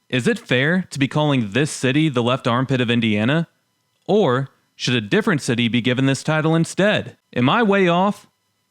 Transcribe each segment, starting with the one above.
Is it fair to be calling this city the left armpit of Indiana? Or should a different city be given this title instead? Am I way off?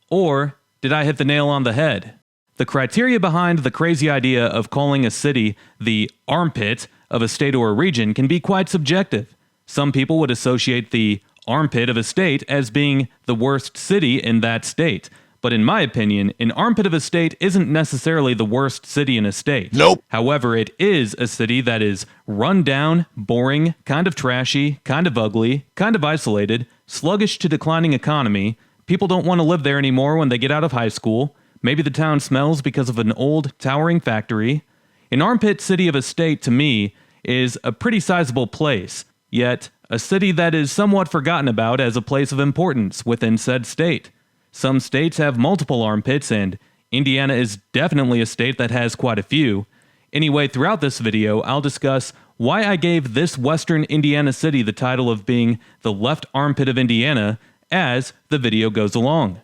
Or did I hit the nail on the head? The criteria behind the crazy idea of calling a city the armpit of a state or a region can be quite subjective. Some people would associate the armpit of a state as being the worst city in that state. But in my opinion, an armpit of a state isn't necessarily the worst city in a state. Nope. However, it is a city that is run down, boring, kind of trashy, kind of ugly, kind of isolated, sluggish to declining economy. People don't want to live there anymore when they get out of high school. Maybe the town smells because of an old, towering factory. An armpit city of a state, to me, is a pretty sizable place, yet a city that is somewhat forgotten about as a place of importance within said state. Some states have multiple armpits, and Indiana is definitely a state that has quite a few. Anyway, throughout this video, I'll discuss why I gave this western Indiana city the title of being the left armpit of Indiana as the video goes along.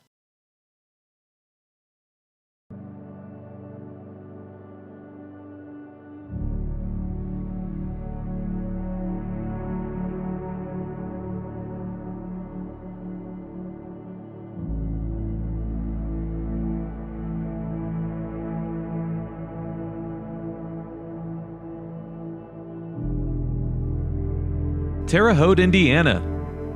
Terre Haute, Indiana,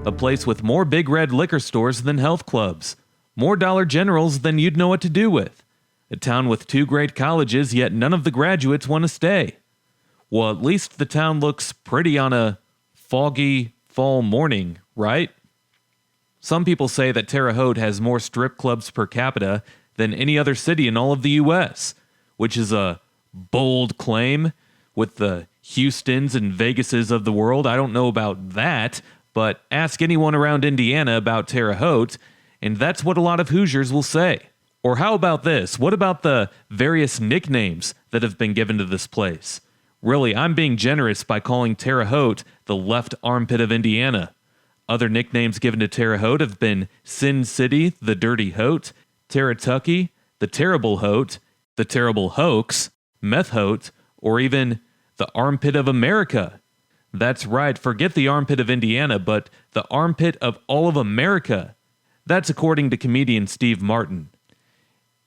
a place with more big red liquor stores than health clubs, more Dollar Generals than you'd know what to do with, a town with 2 great colleges, yet none of the graduates want to stay. Well, at least the town looks pretty on a foggy fall morning, right? Some people say that Terre Haute has more strip clubs per capita than any other city in all of the US, which is a bold claim. With the Houstons and Vegases of the world, I don't know about that, but ask anyone around Indiana about Terre Haute, and that's what a lot of Hoosiers will say. Or how about this? What about the various nicknames that have been given to this place? Really, I'm being generous by calling Terre Haute the left armpit of Indiana. Other nicknames given to Terre Haute have been Sin City, the Dirty Haute, Terratucky, the Terrible Haute, the Terrible Hoax, Meth Haute, or even the Armpit of America. That's right, forget the armpit of Indiana, but the armpit of all of America. That's according to comedian Steve Martin.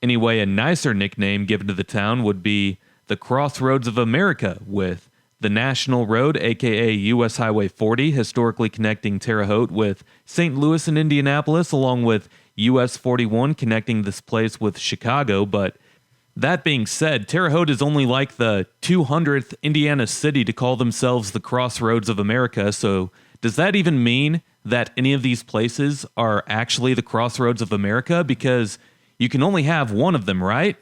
Anyway, a nicer nickname given to the town would be the Crossroads of America, with the National Road, aka US Highway 40, historically connecting Terre Haute with St. Louis and Indianapolis, along with US 41 connecting this place with Chicago. But that being said, Terre Haute is only like the 200th Indiana city to call themselves the Crossroads of America, so does that even mean that any of these places are actually the Crossroads of America? Because you can only have one of them, right?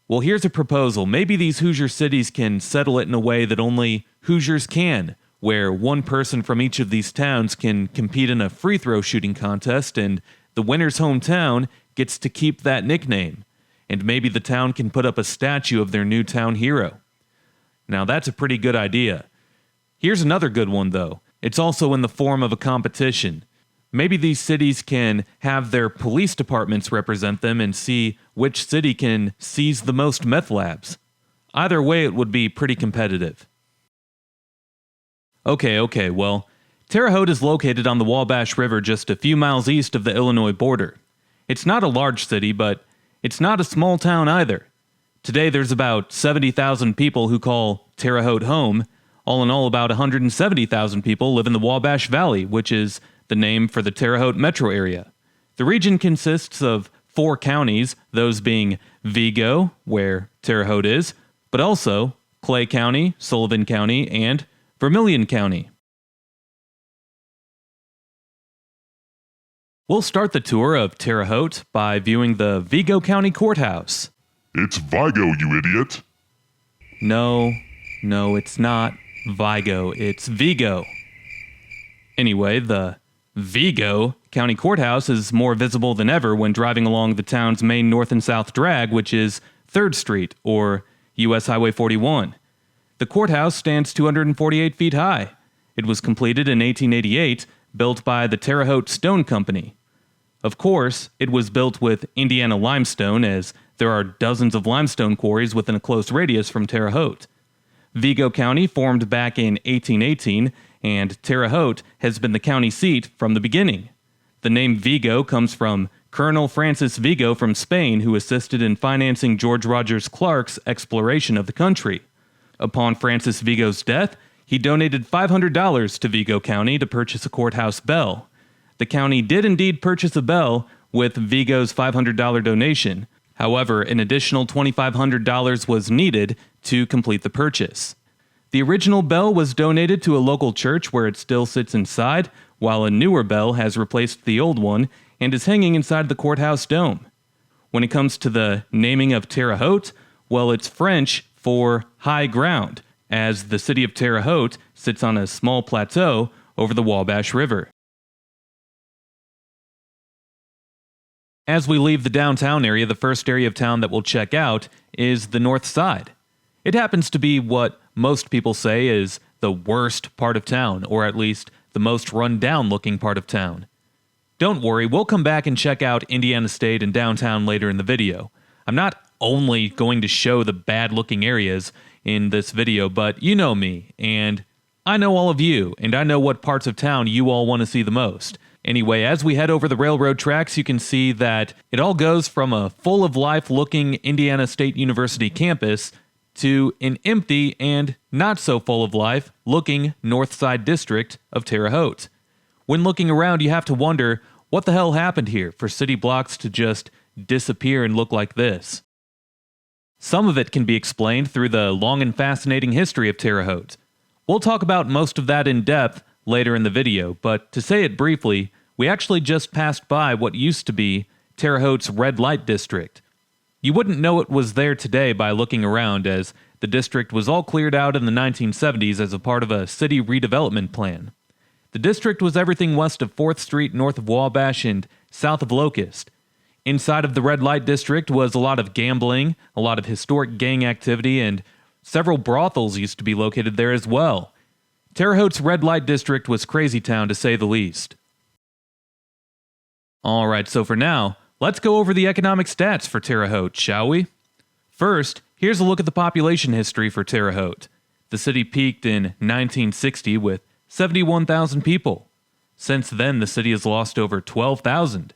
Well, here's a proposal. Maybe these Hoosier cities can settle it in a way that only Hoosiers can, where one person from each of these towns can compete in a free throw shooting contest, and the winner's hometown gets to keep that nickname. And maybe the town can put up a statue of their new town hero. Now that's a pretty good idea. Here's another good one though. It's also in the form of a competition. Maybe these cities can have their police departments represent them and see which city can seize the most meth labs. Either way, it would be pretty competitive. Okay, well, Terre Haute is located on the Wabash River just a few miles east of the Illinois border. It's not a large city, but it's not a small town either. Today there's about 70,000 people who call Terre Haute home. All in all, about 170,000 people live in the Wabash Valley, which is the name for the Terre Haute metro area. The region consists of 4 counties, those being Vigo, where Terre Haute is, but also Clay County, Sullivan County, and Vermilion County. We'll start the tour of Terre Haute by viewing the Vigo County Courthouse. It's Vigo, you idiot. No, it's not Vigo, it's Vigo. Anyway, the Vigo County Courthouse is more visible than ever when driving along the town's main north and south drag, which is 3rd Street, or US Highway 41. The courthouse stands 248 feet high. It was completed in 1888, built by the Terre Haute Stone Company. Of course, it was built with Indiana limestone, as there are dozens of limestone quarries within a close radius from Terre Haute. Vigo County formed back in 1818, and Terre Haute has been the county seat from the beginning. The name Vigo comes from Colonel Francis Vigo from Spain, who assisted in financing George Rogers Clark's exploration of the country. Upon Francis Vigo's death, he donated $500 to Vigo County to purchase a courthouse bell. The county did indeed purchase a bell with Vigo's $500 donation. However, an additional $2,500 was needed to complete the purchase. The original bell was donated to a local church where it still sits inside, while a newer bell has replaced the old one and is hanging inside the courthouse dome. When it comes to the naming of Terre Haute, well, it's French for high ground, as the city of Terre Haute sits on a small plateau over the Wabash River. As we leave the downtown area, the first area of town that we'll check out is the north side. It happens to be what most people say is the worst part of town, or at least the most run-down looking part of town. Don't worry, we'll come back and check out Indiana State and downtown later in the video. I'm not only going to show the bad-looking areas in this video, but you know me, and I know all of you, and I know what parts of town you all want to see the most. Anyway, as we head over the railroad tracks, you can see that it all goes from a full-of-life-looking Indiana State University campus to an empty and not-so-full-of-life looking north side district of Terre Haute. When looking around, you have to wonder what the hell happened here for city blocks to just disappear and look like this. Some of it can be explained through the long and fascinating history of Terre Haute. We'll talk about most of that in depth later in the video, but to say it briefly, we actually just passed by what used to be Terre Haute's red light district. You wouldn't know it was there today by looking around, as the district was all cleared out in the 1970s as a part of a city redevelopment plan. The district was everything west of 4th Street, north of Wabash, and south of Locust. Inside of the red light district was a lot of gambling, a lot of historic gang activity, and several brothels used to be located there as well. Terre Haute's red light district was crazy town to say the least. Alright, so for now, let's go over the economic stats for Terre Haute, shall we? First, here's a look at the population history for Terre Haute. The city peaked in 1960 with 71,000 people. Since then, the city has lost over 12,000.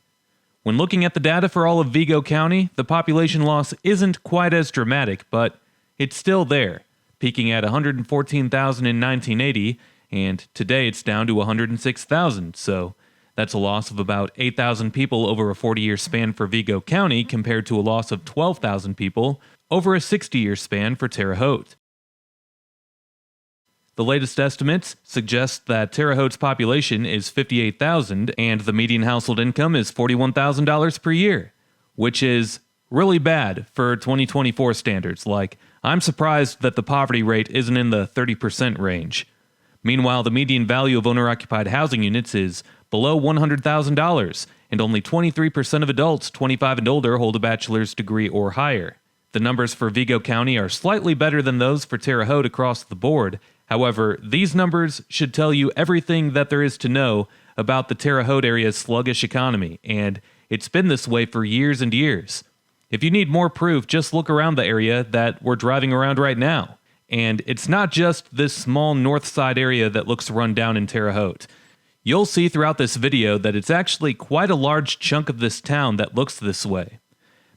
When looking at the data for all of Vigo County, the population loss isn't quite as dramatic, but it's still there, peaking at 114,000 in 1980, and today it's down to 106,000, so that's a loss of about 8,000 people over a 40-year span for Vigo County compared to a loss of 12,000 people over a 60-year span for Terre Haute. The latest estimates suggest that Terre Haute's population is 58,000 and the median household income is $41,000 per year, which is really bad for 2024 standards. Like, I'm surprised that the poverty rate isn't in the 30% range. Meanwhile, the median value of owner-occupied housing units is below $100,000, and only 23% of adults 25 and older hold a bachelor's degree or higher. The numbers for Vigo County are slightly better than those for Terre Haute across the board. However, these numbers should tell you everything that there is to know about the Terre Haute area's sluggish economy, and it's been this way for years and years. If you need more proof, just look around the area that we're driving around right now. And it's not just this small north side area that looks run down in Terre Haute. You'll see throughout this video that it's actually quite a large chunk of this town that looks this way.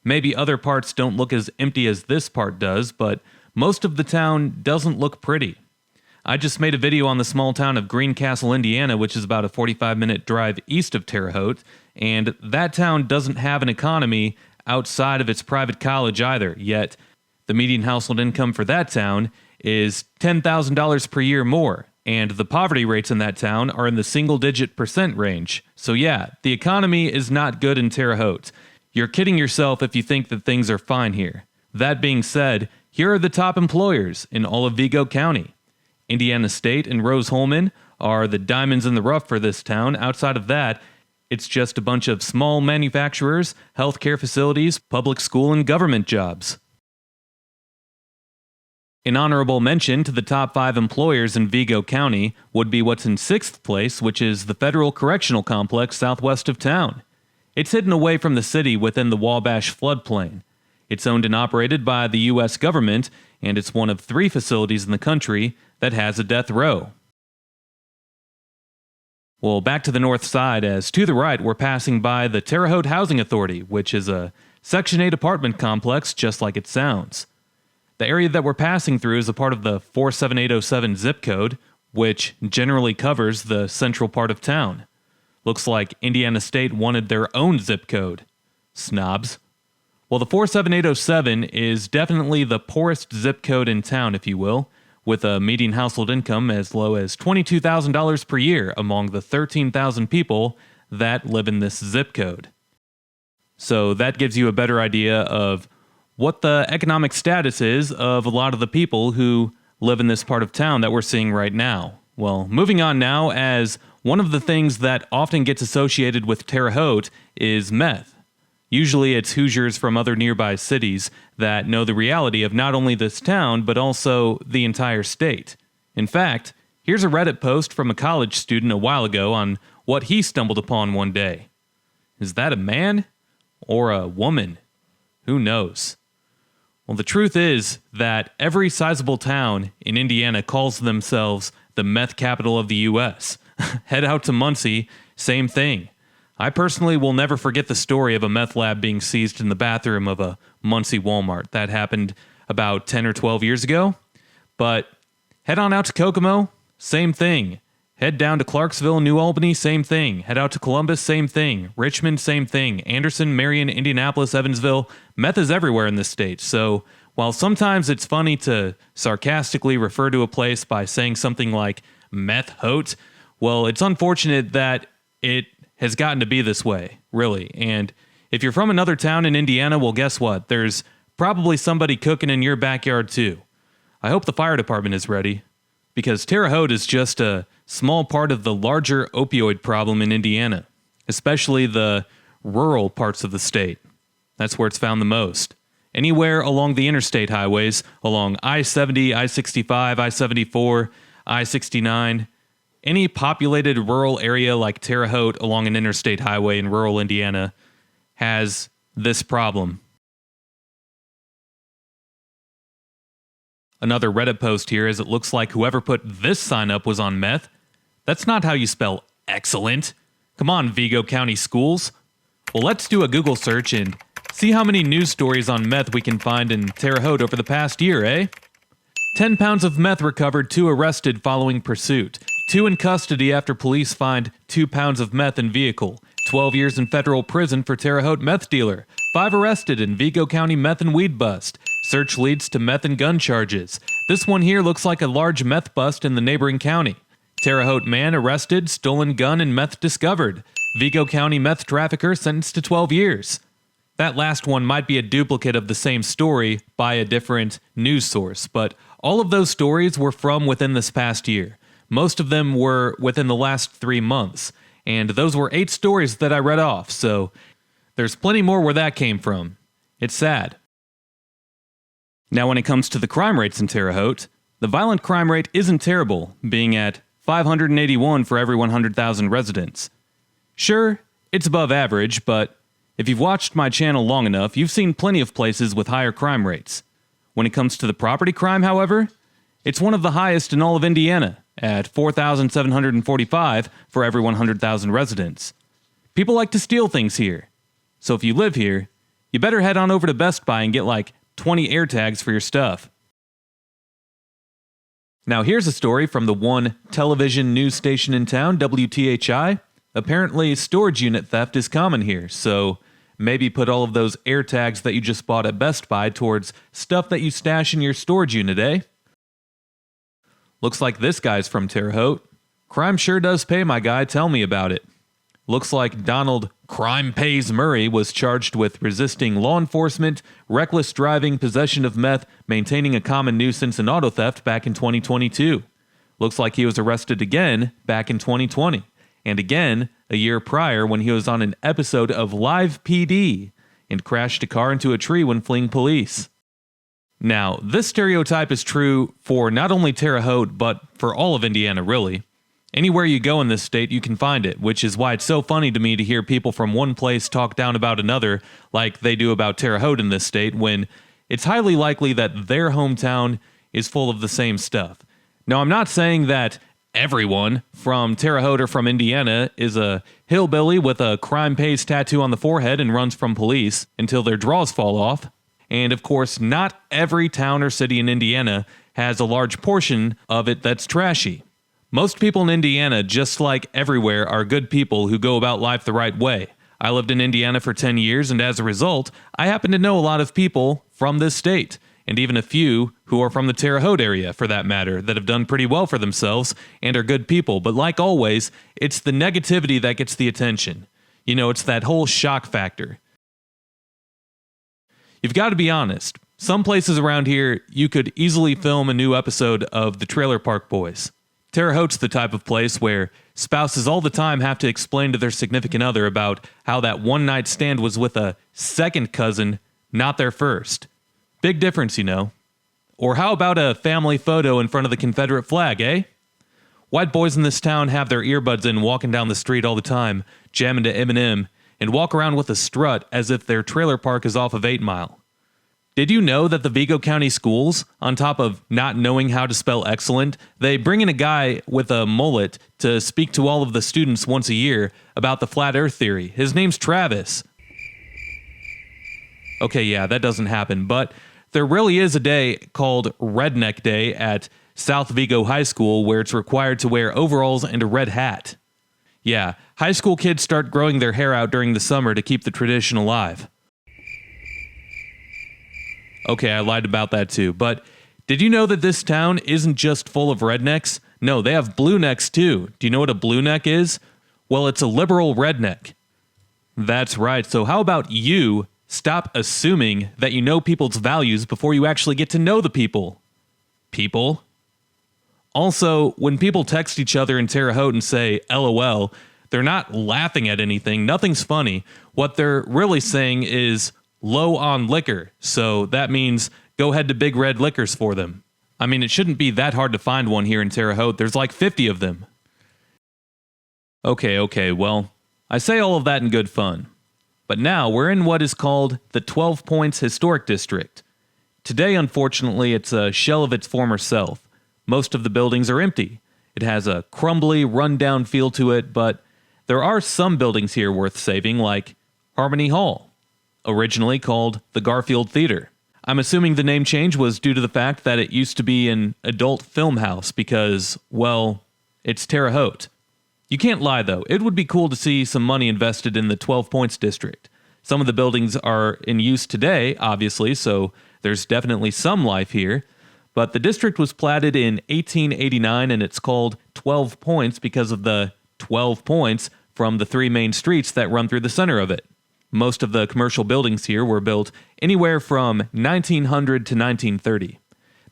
Maybe other parts don't look as empty as this part does, but most of the town doesn't look pretty. I just made a video on the small town of Greencastle, Indiana, which is about a 45-minute drive east of Terre Haute, and that town doesn't have an economy outside of its private college either, yet the median household income for that town is $10,000 per year more, and the poverty rates in that town are in the single-digit % range. So yeah, the economy is not good in Terre Haute. You're kidding yourself if you think that things are fine here. That being said, here are the top employers in all of Vigo County. Indiana State and Rose-Hulman are the diamonds in the rough for this town. Outside of that, it's just a bunch of small manufacturers, healthcare facilities, public school, and government jobs. An honorable mention to the top 5 employers in Vigo County would be what's in 6th place, which is the Federal Correctional Complex southwest of town. It's hidden away from the city within the Wabash floodplain. It's owned and operated by the U.S. government, and it's one of 3 facilities in the country that has a death row. Well, back to the north side, as to the right we're passing by the Terre Haute Housing Authority, which is a Section 8 apartment complex just like it sounds. The area that we're passing through is a part of the 47807 zip code, which generally covers the central part of town. Looks like Indiana State wanted their own zip code. Snobs. Well, the 47807 is definitely the poorest zip code in town, if you will, with a median household income as low as $22,000 per year among the 13,000 people that live in this zip code. So that gives you a better idea of what the economic status is of a lot of the people who live in this part of town that we're seeing right now. Well, moving on now, as one of the things that often gets associated with Terre Haute is meth. Usually it's Hoosiers from other nearby cities that know the reality of not only this town, but also the entire state. In fact, here's a Reddit post from a college student a while ago on what he stumbled upon one day. Is that a man? Or a woman? Who knows? Well, the truth is that every sizable town in Indiana calls themselves the meth capital of the U.S. Head out to Muncie, same thing. I personally will never forget the story of a meth lab being seized in the bathroom of a Muncie Walmart. That happened about 10 or 12 years ago. But head on out to Kokomo, same thing. Head down to Clarksville, New Albany, same thing. Head out to Columbus, same thing. Richmond, same thing. Anderson, Marion, Indianapolis, Evansville. Meth is everywhere in this state. So while sometimes it's funny to sarcastically refer to a place by saying something like meth hote, well, it's unfortunate that it has gotten to be this way, really. And if you're from another town in Indiana, well, guess what? There's probably somebody cooking in your backyard too. I hope the fire department is ready, because Terre Haute is just a small part of the larger opioid problem in Indiana, especially the rural parts of the state. That's where it's found the most. Anywhere along the interstate highways, along I-70, I-65, I-74, I-69, any populated rural area like Terre Haute along an interstate highway in rural Indiana has this problem. Another Reddit post here, as it looks like whoever put this sign up was on meth. That's not how you spell excellent. Come on, Vigo County Schools. Well, let's do a Google search and see how many news stories on meth we can find in Terre Haute over the past year, eh? 10 pounds of meth recovered, 2 arrested following pursuit. 2 in custody after police find 2 pounds of meth in vehicle. 12 years in federal prison for Terre Haute meth dealer. 5 arrested in Vigo County meth and weed bust. Search leads to meth and gun charges. This one here looks like a large meth bust in the neighboring county. Terre Haute man arrested, stolen gun and meth discovered. Vigo County meth trafficker sentenced to 12 years. That last one might be a duplicate of the same story by a different news source, but all of those stories were from within this past year. Most of them were within the last 3 months, and those were 8 stories that I read off, so there's plenty more where that came from. It's sad. Now, when it comes to the crime rates in Terre Haute, the violent crime rate isn't terrible, being at 581 for every 100,000 residents. Sure, it's above average, but if you've watched my channel long enough, you've seen plenty of places with higher crime rates. When it comes to the property crime, however, it's one of the highest in all of Indiana, at 4,745 for every 100,000 residents. People like to steal things here, so if you live here, you better head on over to Best Buy and get like 20 AirTags for your stuff. Now here's a story from the one television news station in town, WTHI. Apparently, storage unit theft is common here, so maybe put all of those AirTags that you just bought at Best Buy towards stuff that you stash in your storage unit, eh? Looks like this guy's from Terre Haute. Crime sure does pay, my guy. Tell me about it. Looks like Donald Crime Pays Murray was charged with resisting law enforcement, reckless driving, possession of meth, maintaining a common nuisance, and auto theft back in 2022. Looks like he was arrested again back in 2020. And again a year prior when he was on an episode of Live PD and crashed a car into a tree when fleeing police. Now, this stereotype is true for not only Terre Haute, but for all of Indiana, really. Anywhere you go in this state, you can find it, which is why it's so funny to me to hear people from one place talk down about another like they do about Terre Haute in this state, when it's highly likely that their hometown is full of the same stuff. Now, I'm not saying that everyone from Terre Haute or from Indiana is a hillbilly with a crime pays tattoo on the forehead and runs from police until their drawers fall off. And of course, not every town or city in Indiana has a large portion of it that's trashy. Most people in Indiana, just like everywhere, are good people who go about life the right way. I lived in Indiana for 10 years, and as a result, I happen to know a lot of people from this state, and even a few who are from the Terre Haute area, for that matter, that have done pretty well for themselves and are good people. But like always, it's the negativity that gets the attention. You know, it's that whole shock factor. You've got to be honest. Some places around here, you could easily film a new episode of the Trailer Park Boys. Terre Haute's the type of place where spouses all the time have to explain to their significant other about how that one-night stand was with a second cousin, not their first. Big difference, you know. Or how about a family photo in front of the Confederate flag, eh? White boys in this town have their earbuds in walking down the street all the time, jamming to Eminem, and walk around with a strut as if their trailer park is off of 8 Mile. Did you know that the Vigo County schools, on top of not knowing how to spell excellent, they bring in a guy with a mullet to speak to all of the students once a year about the flat earth theory? His name's Travis. Okay, yeah, that doesn't happen, but there really is a day called Redneck Day at South Vigo High School where it's required to wear overalls and a red hat. Yeah, high school kids start growing their hair out during the summer to keep the tradition alive. Okay, I lied about that too, but did you know that this town isn't just full of rednecks? No, they have blue necks too. Do you know what a blue neck is? Well, it's a liberal redneck. That's right, so how about you stop assuming that you know people's values before you actually get to know the people? People? Also, when people text each other in Terre Haute and say LOL, they're not laughing at anything, nothing's funny. What they're really saying is low on liquor, so that means go head to Big Red Liquors for them. I mean, it shouldn't be that hard to find one here in Terre Haute. There's like 50 of them. Okay, well, I say all of that in good fun. But now we're in what is called the 12 Points Historic District. Today, unfortunately, it's a shell of its former self. Most of the buildings are empty. It has a crumbly, run-down feel to it, but there are some buildings here worth saving, like Harmony Hall, originally called the Garfield Theater. I'm assuming the name change was due to the fact that it used to be an adult film house because, well, it's Terre Haute. You can't lie, though. It would be cool to see some money invested in the 12 Points District. Some of the buildings are in use today, obviously, so there's definitely some life here. But the district was platted in 1889, and it's called 12 Points because of the 12 points from the 3 main streets that run through the center of it. Most of the commercial buildings here were built anywhere from 1900 to 1930.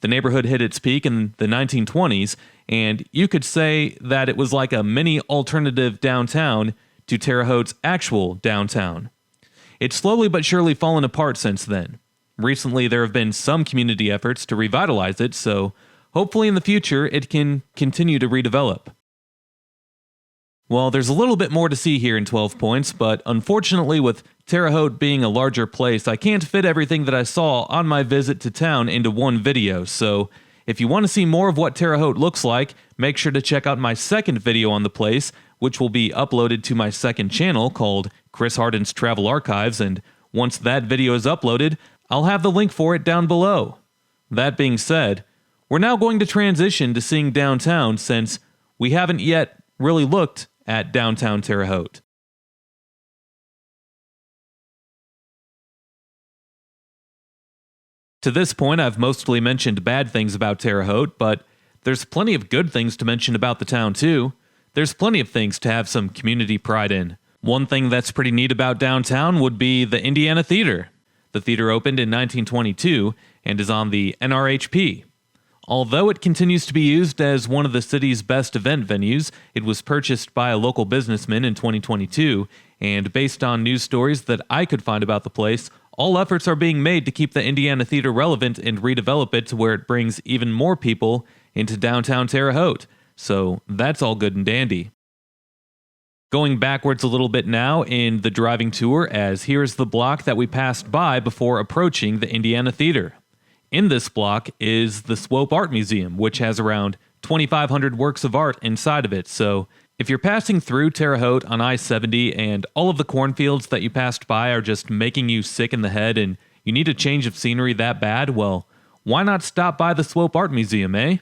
The neighborhood hit its peak in the 1920s, and you could say that it was like a mini alternative downtown to Terre Haute's actual downtown. It's slowly but surely fallen apart since then. Recently, there have been some community efforts to revitalize it, so hopefully in the future it can continue to redevelop. Well, there's a little bit more to see here in 12 Points, but unfortunately with Terre Haute being a larger place, I can't fit everything that I saw on my visit to town into one video, so if you want to see more of what Terre Haute looks like, make sure to check out my second video on the place, which will be uploaded to my second channel called Chris Harden's Travel Archives, and once that video is uploaded, I'll have the link for it down below. That being said, we're now going to transition to seeing downtown since we haven't yet really looked at downtown Terre Haute. To this point, I've mostly mentioned bad things about Terre Haute, but there's plenty of good things to mention about the town too. There's plenty of things to have some community pride in. One thing that's pretty neat about downtown would be the Indiana Theater. The theater opened in 1922 and is on the NRHP. Although it continues to be used as one of the city's best event venues, it was purchased by a local businessman in 2022, and based on news stories that I could find about the place, all efforts are being made to keep the Indiana Theater relevant and redevelop it to where it brings even more people into downtown Terre Haute. So that's all good and dandy. Going backwards a little bit now in the driving tour, as here's the block that we passed by before approaching the Indiana Theater. In this block is the Swope Art Museum, which has around 2,500 works of art inside of it. So if you're passing through Terre Haute on I-70 and all of the cornfields that you passed by are just making you sick in the head and you need a change of scenery that bad, well, why not stop by the Swope Art Museum, eh?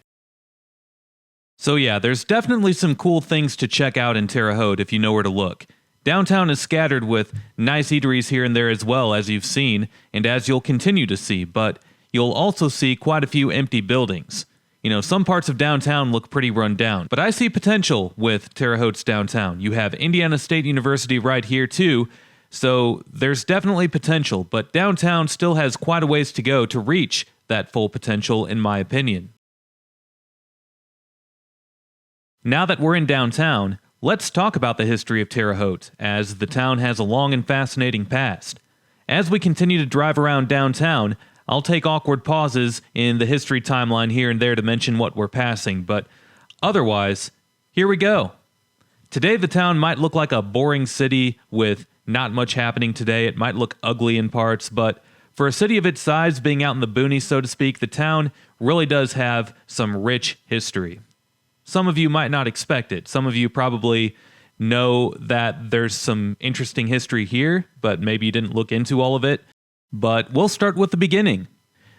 So yeah, there's definitely some cool things to check out in Terre Haute if you know where to look. Downtown is scattered with nice eateries here and there as well, as you've seen, and as you'll continue to see, but you'll also see quite a few empty buildings. You know, some parts of downtown look pretty run down, but I see potential with Terre Haute's downtown. You have Indiana State University right here too, so there's definitely potential, but downtown still has quite a ways to go to reach that full potential, in my opinion. Now that we're in downtown, let's talk about the history of Terre Haute, as the town has a long and fascinating past. As we continue to drive around downtown, I'll take awkward pauses in the history timeline here and there to mention what we're passing, but otherwise, here we go. Today the town might look like a boring city with not much happening today. It might look ugly in parts, but for a city of its size, being out in the boonies, so to speak, the town really does have some rich history. Some of you might not expect it. Some of you probably know that there's some interesting history here, but maybe you didn't look into all of it. But we'll start with the beginning.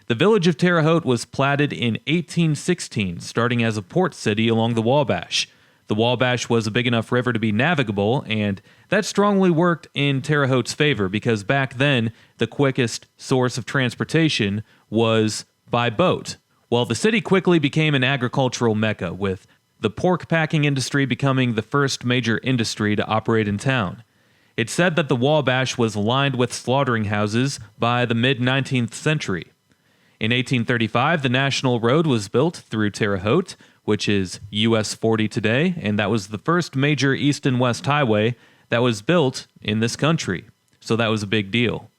The village of Terre Haute was platted in 1816, starting as a port city along the Wabash. The Wabash was a big enough river to be navigable, and that strongly worked in Terre Haute's favor because back then, the quickest source of transportation was by boat. Well, the city quickly became an agricultural mecca, with the pork packing industry becoming the first major industry to operate in town. It's said that the Wabash was lined with slaughtering houses by the mid-19th century. In 1835, the National Road was built through Terre Haute, which is US 40 today, and that was the first major east and west highway that was built in this country. So that was a big deal.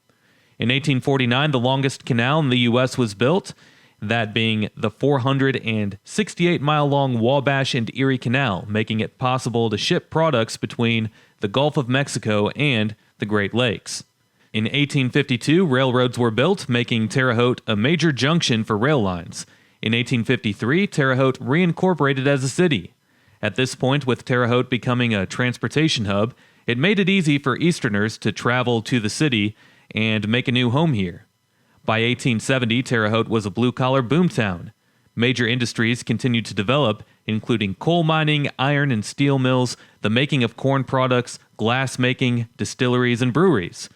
In 1849, the longest canal in the US was built, that being the 468-mile-long Wabash and Erie Canal, making it possible to ship products between the Gulf of Mexico and the Great Lakes. In 1852, railroads were built, making Terre Haute a major junction for rail lines. In 1853, Terre Haute reincorporated as a city. At this point, with Terre Haute becoming a transportation hub, it made it easy for Easterners to travel to the city and make a new home here. By 1870, Terre Haute was a blue-collar boomtown. Major industries continued to develop, including coal mining, iron and steel mills, the making of corn products, glass making, distilleries, and breweries.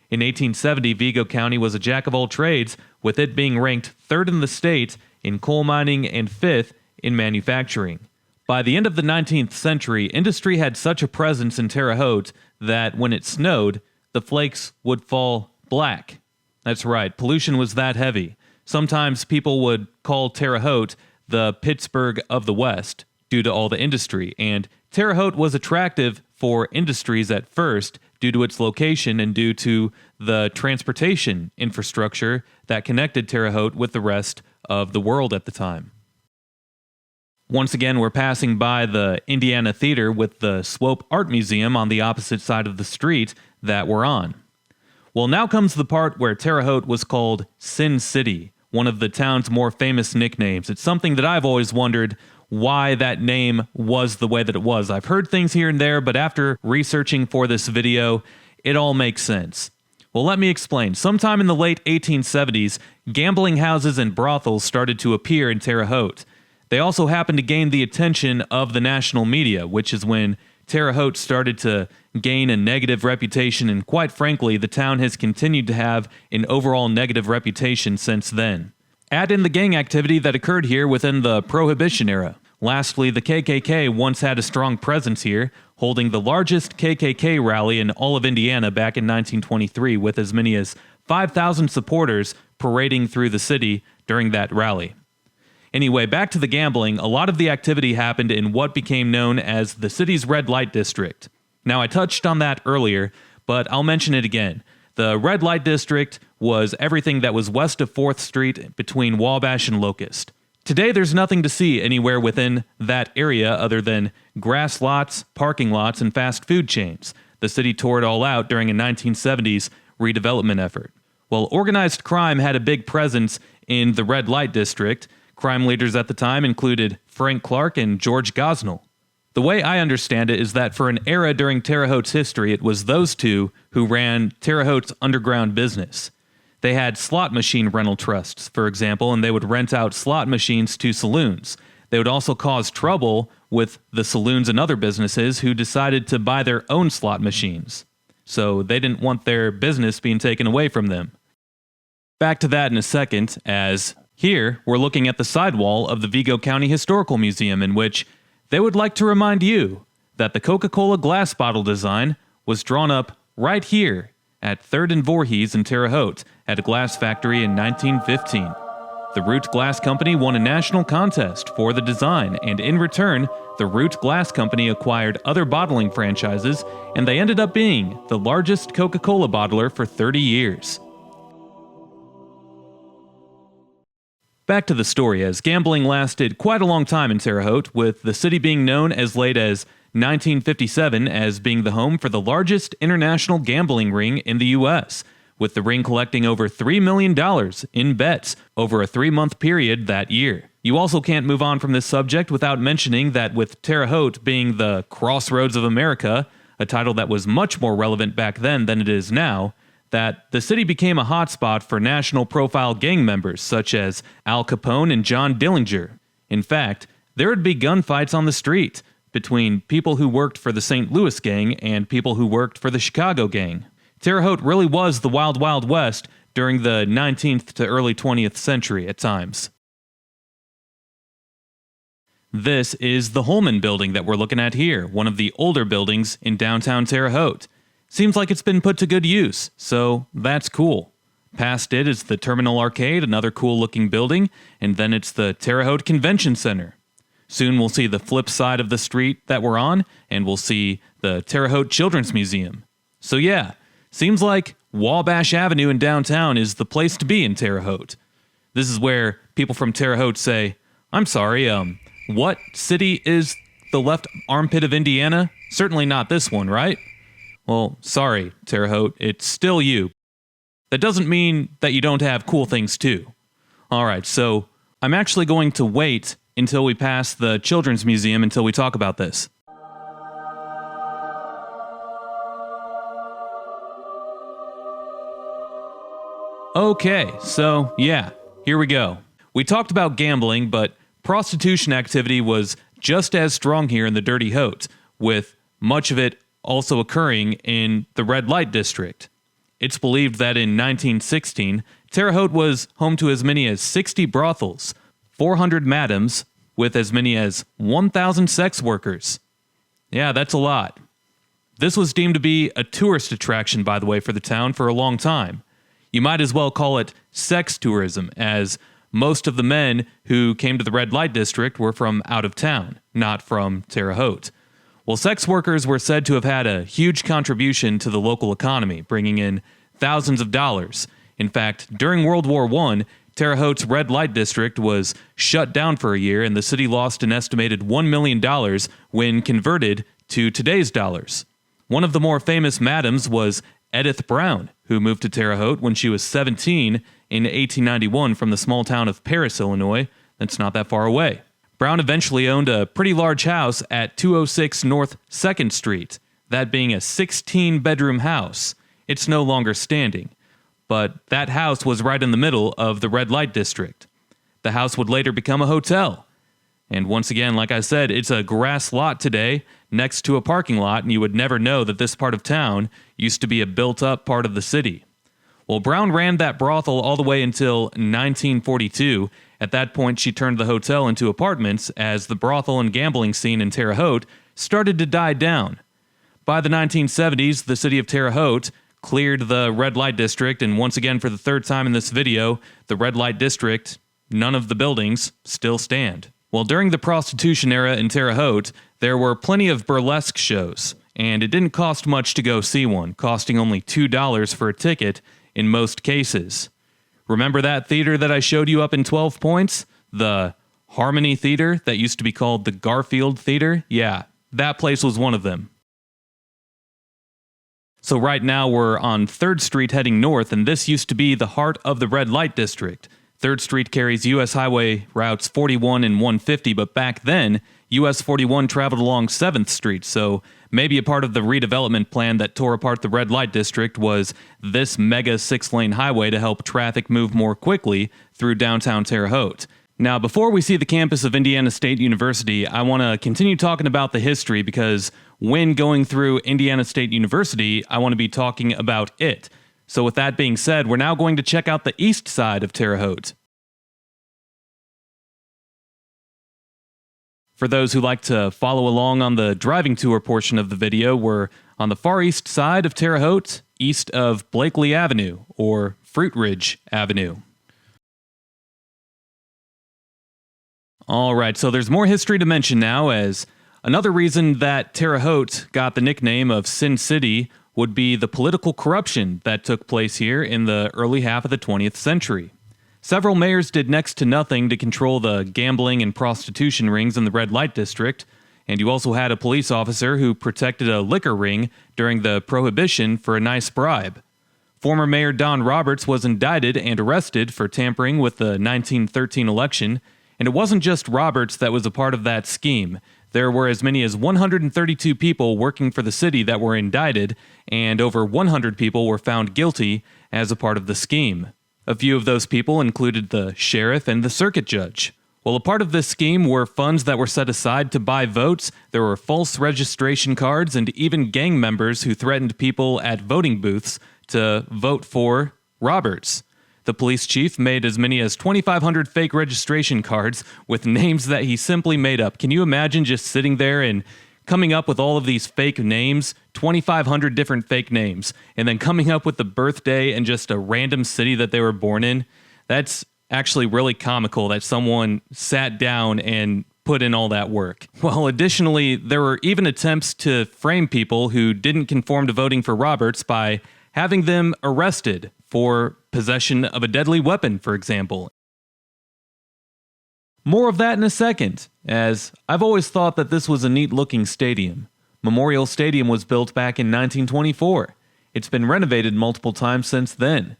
In 1870, Vigo County was a jack of all trades, with it being ranked third in the state in coal mining and fifth in manufacturing. By the end of the 19th century, industry had such a presence in Terre Haute that when it snowed, the flakes would fall black. That's right, pollution was that heavy. Sometimes people would call Terre Haute the Pittsburgh of the West due to all the industry, and Terre Haute was attractive for industries at first due to its location and due to the transportation infrastructure that connected Terre Haute with the rest of the world at the time. Once again, we're passing by the Indiana Theater with the Swope Art Museum on the opposite side of the street that we're on. Well, now comes the part where Terre Haute was called Sin City, one of the town's more famous nicknames. It's something that I've always wondered why that name was the way that it was. I've heard things here and there, but after researching for this video, it all makes sense. Well, let me explain. Sometime in the late 1870s, gambling houses and brothels started to appear in Terre Haute. They also happened to gain the attention of the national media, which is when Terre Haute started to gain a negative reputation, and quite frankly, the town has continued to have an overall negative reputation since then. Add in the gang activity that occurred here within the Prohibition era. Lastly, the KKK once had a strong presence here, holding the largest KKK rally in all of Indiana back in 1923, with as many as 5,000 supporters parading through the city during that rally. Anyway, back to the gambling, a lot of the activity happened in what became known as the city's red light district. Now, I touched on that earlier, but I'll mention it again. The red light district was everything that was west of 4th Street between Wabash and Locust. Today, there's nothing to see anywhere within that area other than grass lots, parking lots, and fast food chains. The city tore it all out during a 1970s redevelopment effort. While organized crime had a big presence in the red light district, crime leaders at the time included Frank Clark and George Gosnell. The way I understand it is that for an era during Terre Haute's history, it was those two who ran Terre Haute's underground business. They had slot machine rental trusts, for example, and they would rent out slot machines to saloons. They would also cause trouble with the saloons and other businesses who decided to buy their own slot machines. So they didn't want their business being taken away from them. Back to that in a second, as here we're looking at the sidewall of the Vigo County Historical Museum, in which they would like to remind you that the Coca-Cola glass bottle design was drawn up right here at 3rd and Voorhees in Terre Haute at a glass factory in 1915. The Root Glass Company won a national contest for the design, and in return, the Root Glass Company acquired other bottling franchises, and they ended up being the largest Coca-Cola bottler for 30 years. Back to the story, as gambling lasted quite a long time in Terre Haute, with the city being known as late as 1957 as being the home for the largest international gambling ring in the U.S., with the ring collecting over $3 million in bets over a 3-month period that year. You also can't move on from this subject without mentioning that with Terre Haute being the Crossroads of America, a title that was much more relevant back then than it is now, that the city became a hotspot for national profile gang members such as Al Capone and John Dillinger. In fact, there would be gunfights on the street between people who worked for the St. Louis gang and people who worked for the Chicago gang. Terre Haute really was the Wild Wild West during the 19th to early 20th century at times. This is the Hulman building that we're looking at here, one of the older buildings in downtown Terre Haute. Seems like it's been put to good use, so that's cool. Past it is the Terminal Arcade, another cool-looking building, and then it's the Terre Haute Convention Center. Soon we'll see the flip side of the street that we're on, and we'll see the Terre Haute Children's Museum. So yeah, seems like Wabash Avenue in downtown is the place to be in Terre Haute. This is where people from Terre Haute say, I'm sorry, what city is the Left Armpit of Indiana? Certainly not this one, right? Well, sorry, Terre Haute, it's still you. That doesn't mean that you don't have cool things too. Alright, so I'm actually going to wait until we pass the Children's Museum until we talk about this. Okay, so yeah, here we go. We talked about gambling, but prostitution activity was just as strong here in the Dirty Haute, with much of it also occurring in the red light district. It's believed that in 1916, Terre Haute was home to as many as 60 brothels, 400 madams, with as many as 1,000 sex workers. Yeah, that's a lot. This was deemed to be a tourist attraction, by the way, for the town for a long time. You might as well call it sex tourism, as most of the men who came to the red light district were from out of town, not from Terre Haute. Well, sex workers were said to have had a huge contribution to the local economy, bringing in thousands of dollars. In fact, during World War I, Terre Haute's red light district was shut down for a year, and the city lost an estimated $1 million when converted to today's dollars. One of the more famous madams was Edith Brown, who moved to Terre Haute when she was 17 in 1891 from the small town of Paris, Illinois. That's not that far away. Brown eventually owned a pretty large house at 206 North 2nd Street, that being a 16-bedroom house. It's no longer standing, but that house was right in the middle of the red light district. The house would later become a hotel. And once again, like I said, it's a grass lot today next to a parking lot, and you would never know that this part of town used to be a built-up part of the city. Well, Brown ran that brothel all the way until 1942. At that point, she turned the hotel into apartments as the brothel and gambling scene in Terre Haute started to die down. By the 1970s, the city of Terre Haute cleared the red light district, and once again for the third time in this video, the red light district, none of the buildings, still stand. Well, during the prostitution era in Terre Haute, there were plenty of burlesque shows, and it didn't cost much to go see one, costing only $2 for a ticket in most cases. Remember that theater that I showed you up in 12 Points? The Harmony Theater that used to be called the Garfield Theater? Yeah, that place was one of them. So right now we're on 3rd Street heading north, and this used to be the heart of the red light district. 3rd Street carries U.S. Highway routes 41 and 150, but back then, US 41 traveled along 7th Street, so maybe a part of the redevelopment plan that tore apart the red light district was this mega 6-lane highway to help traffic move more quickly through downtown Terre Haute. Now, before we see the campus of Indiana State University, I want to continue talking about the history because when going through Indiana State University, I want to be talking about it. So with that being said, we're now going to check out the east side of Terre Haute. For those who like to follow along on the driving tour portion of the video, we're on the far east side of Terre Haute, east of Blakely Avenue, or Fruit Ridge Avenue. Alright, so there's more history to mention now, as another reason that Terre Haute got the nickname of Sin City would be the political corruption that took place here in the early half of the 20th century. Several mayors did next to nothing to control the gambling and prostitution rings in the red light district, and you also had a police officer who protected a liquor ring during the Prohibition for a nice bribe. Former Mayor Don Roberts was indicted and arrested for tampering with the 1913 election, and it wasn't just Roberts that was a part of that scheme. There were as many as 132 people working for the city that were indicted, and over 100 people were found guilty as a part of the scheme. A few of those people included the sheriff and the circuit judge. While a part of this scheme were funds that were set aside to buy votes, there were false registration cards and even gang members who threatened people at voting booths to vote for Roberts. The police chief made as many as 2,500 fake registration cards with names that he simply made up. Can you imagine just sitting there and coming up with all of these fake names, 2,500 different fake names, and then coming up with the birthday and just a random city that they were born in? That's actually really comical that someone sat down and put in all that work. Well, additionally, there were even attempts to frame people who didn't conform to voting for Roberts by having them arrested for possession of a deadly weapon, for example. More of that in a second, as I've always thought that this was a neat-looking stadium. Memorial Stadium was built back in 1924. It's been renovated multiple times since then.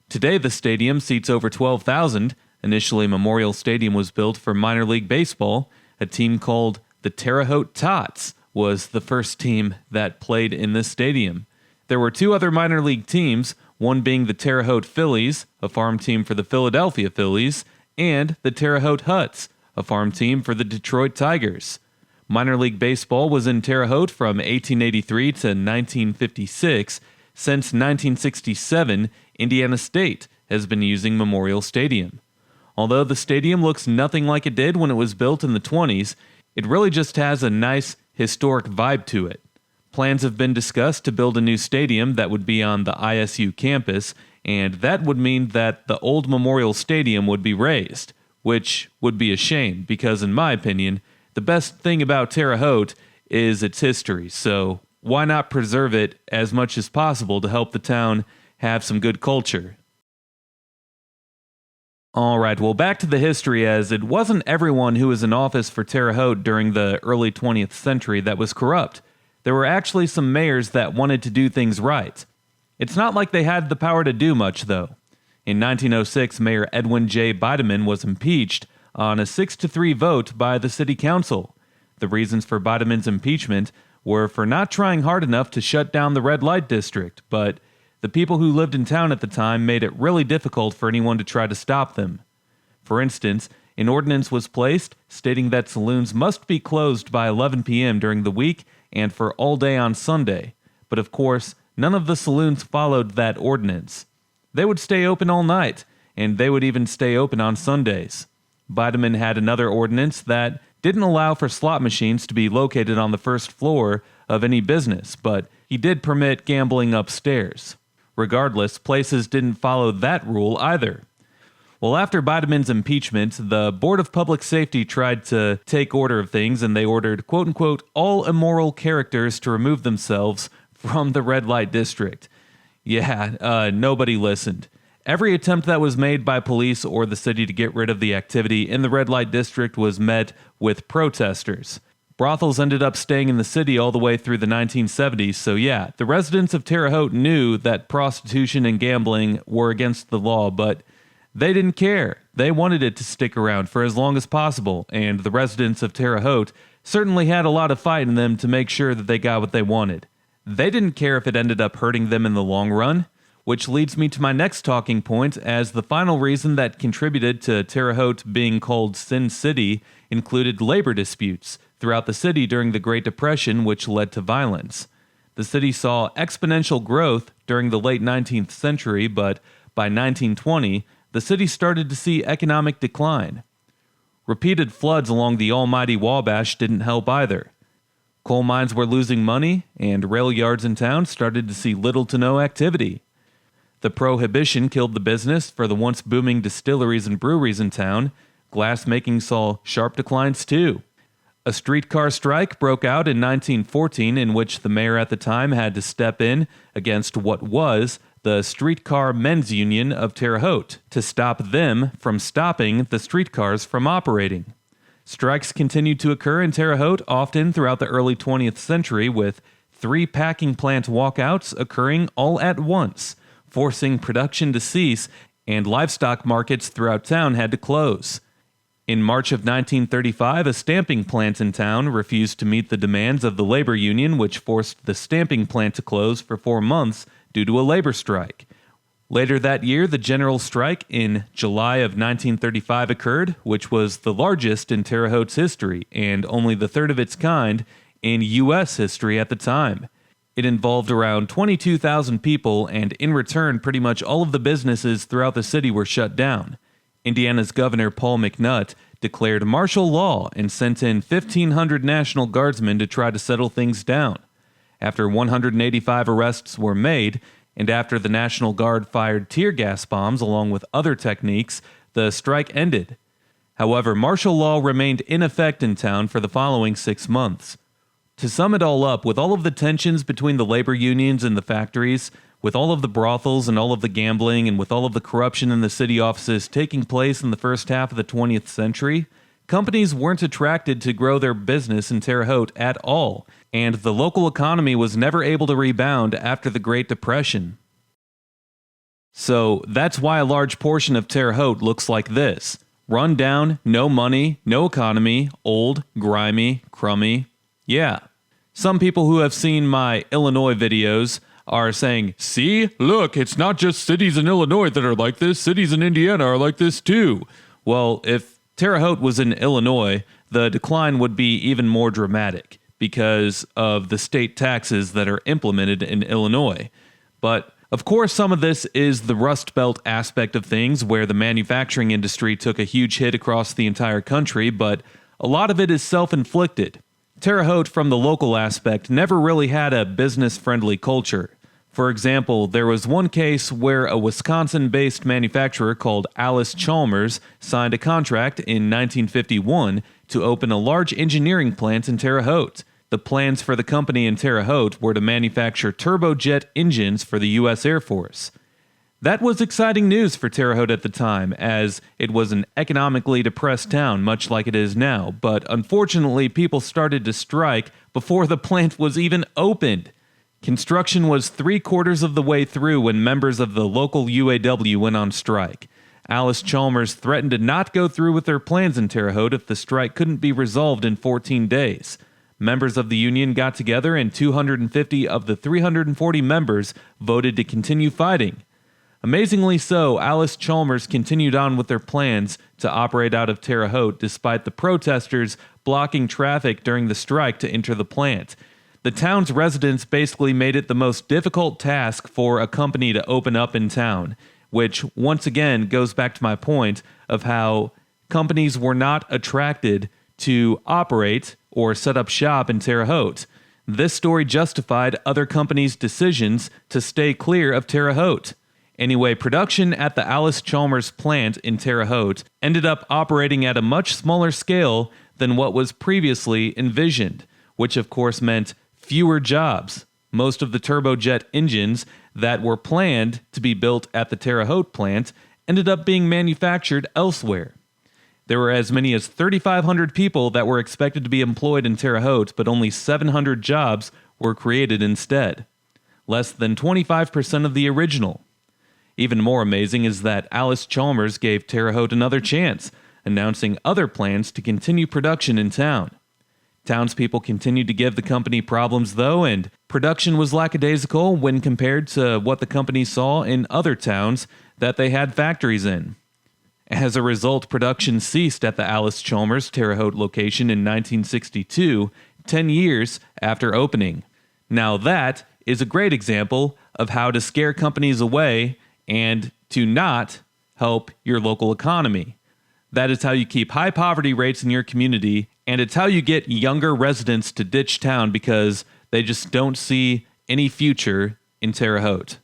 Today, the stadium seats over 12,000. Initially, Memorial Stadium was built for minor league baseball. A team called the Terre Haute Tots was the first team that played in this stadium. There were 2 other minor league teams, one being the Terre Haute Phillies, a farm team for the Philadelphia Phillies, and the Terre Haute Huts, a farm team for the Detroit Tigers. Minor league baseball was in Terre Haute from 1883 to 1956. Since 1967, Indiana State has been using Memorial Stadium. Although the stadium looks nothing like it did when it was built in the 20s, it really just has a nice historic vibe to it. Plans have been discussed to build a new stadium that would be on the ISU campus, and that would mean that the old Memorial Stadium would be razed, which would be a shame because, in my opinion, the best thing about Terre Haute is its history, so why not preserve it as much as possible to help the town have some good culture? Alright, well, back to the history, as it wasn't everyone who was in office for Terre Haute during the early 20th century that was corrupt. There were actually some mayors that wanted to do things right. It's not like they had the power to do much, though. In 1906, Mayor Edwin J. Bideman was impeached on a 6-3 vote by the city council. The reasons for Bideman's impeachment were for not trying hard enough to shut down the red light district, but the people who lived in town at the time made it really difficult for anyone to try to stop them. For instance, an ordinance was placed stating that saloons must be closed by 11 p.m. during the week and for all day on Sunday, but of course, none of the saloons followed that ordinance. They would stay open all night, and they would even stay open on Sundays. Bideman had another ordinance that didn't allow for slot machines to be located on the first floor of any business, but he did permit gambling upstairs. Regardless, places didn't follow that rule either. Well, after Bideman's impeachment, the Board of Public Safety tried to take order of things, and they ordered, quote-unquote, all immoral characters to remove themselves from the red light district. Yeah, nobody listened. every attempt that was made by police or the city to get rid of the activity in the red light district was met with protesters. Brothels ended up staying in the city all the way through the 1970s, so yeah, the residents of Terre Haute knew that prostitution and gambling were against the law, but they didn't care. They wanted it to stick around for as long as possible, and the residents of Terre Haute certainly had a lot of fight in them to make sure that they got what they wanted. They didn't care if it ended up hurting them in the long run, which leads me to my next talking point, as the final reason that contributed to Terre Haute being called Sin City included labor disputes throughout the city during the Great Depression, which led to violence. The city saw exponential growth during the late 19th century, but by 1920, the city started to see economic decline. Repeated floods along the almighty Wabash didn't help either. Coal mines were losing money, and rail yards in town started to see little to no activity. The Prohibition killed the business for the once booming distilleries and breweries in town. Glass-making saw sharp declines too. A streetcar strike broke out in 1914 in which the mayor at the time had to step in against what was the Streetcar Men's Union of Terre Haute to stop them from stopping the streetcars from operating. Strikes continued to occur in Terre Haute often throughout the early 20th century, with 3 packing plant walkouts occurring all at once, forcing production to cease, and livestock markets throughout town had to close. In March of 1935, a stamping plant in town refused to meet the demands of the labor union, which forced the stamping plant to close for 4 months due to a labor strike. Later that year, the general strike in July of 1935 occurred, which was the largest in Terre Haute's history and only the third of its kind in U.S. history at the time. It involved around 22,000 people, and in return, pretty much all of the businesses throughout the city were shut down. Indiana's Governor Paul McNutt declared martial law and sent in 1,500 National Guardsmen to try to settle things down. After 185 arrests were made, and after the National Guard fired tear gas bombs along with other techniques, the strike ended. However, martial law remained in effect in town for the following 6 months. To sum it all up, with all of the tensions between the labor unions and the factories, with all of the brothels and all of the gambling, and with all of the corruption in the city offices taking place in the first half of the 20th century, companies weren't attracted to grow their business in Terre Haute at all, and the local economy was never able to rebound after the Great Depression. So that's why a large portion of Terre Haute looks like this. Run down, no money, no economy, old, grimy, crummy. Yeah. Some people who have seen my Illinois videos are saying, see, look, it's not just cities in Illinois that are like this, cities in Indiana are like this too. Well, if Terre Haute was in Illinois, the decline would be even more dramatic because of the state taxes that are implemented in Illinois. But of course, some of this is the Rust Belt aspect of things, where the manufacturing industry took a huge hit across the entire country, but a lot of it is self-inflicted. Terre Haute, from the local aspect, never really had a business-friendly culture. For example, there was one case where a Wisconsin-based manufacturer called Allis-Chalmers signed a contract in 1951 to open a large engineering plant in Terre Haute. The plans for the company in Terre Haute were to manufacture turbojet engines for the U.S. Air Force. That was exciting news for Terre Haute at the time, as it was an economically depressed town, much like it is now, but unfortunately people started to strike before the plant was even opened. Construction was 3/4 of the way through when members of the local UAW went on strike. Allis-Chalmers threatened to not go through with their plans in Terre Haute if the strike couldn't be resolved in 14 days. Members of the union got together, and 250 of the 340 members voted to continue fighting. Amazingly so, Allis-Chalmers continued on with their plans to operate out of Terre Haute despite the protesters blocking traffic during the strike to enter the plant. The town's residents basically made it the most difficult task for a company to open up in town, which once again goes back to my point of how companies were not attracted to operate or set up shop in Terre Haute. This story justified other companies' decisions to stay clear of Terre Haute. Anyway, production at the Allis-Chalmers plant in Terre Haute ended up operating at a much smaller scale than what was previously envisioned, which of course meant fewer jobs. Most of the turbojet engines that were planned to be built at the Terre Haute plant ended up being manufactured elsewhere. There were as many as 3,500 people that were expected to be employed in Terre Haute, but only 700 jobs were created instead. Less than 25% of the original. Even more amazing is that Alice Chalmers gave Terre Haute another chance, announcing other plans to continue production in town. Townspeople continued to give the company problems though, and production was lackadaisical when compared to what the company saw in other towns that they had factories in. As a result, production ceased at the Alice Chalmers Terre Haute location in 1962, 10 years after opening. Now that is a great example of how to scare companies away and to not help your local economy. That is how you keep high poverty rates in your community, and it's how you get younger residents to ditch town because they just don't see any future in Terre Haute.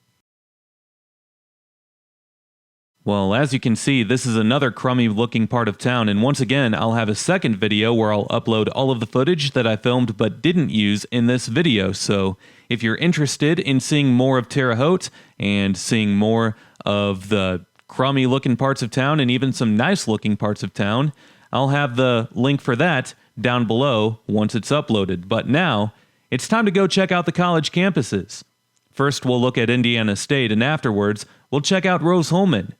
Well, as you can see, this is another crummy looking part of town, and once again, I'll have a second video where I'll upload all of the footage that I filmed but didn't use in this video, so if you're interested in seeing more of Terre Haute and seeing more of the crummy looking parts of town and even some nice looking parts of town, I'll have the link for that down below once it's uploaded. But now, it's time to go check out the college campuses. First, we'll look at Indiana State, and afterwards, we'll check out Rose-Hulman.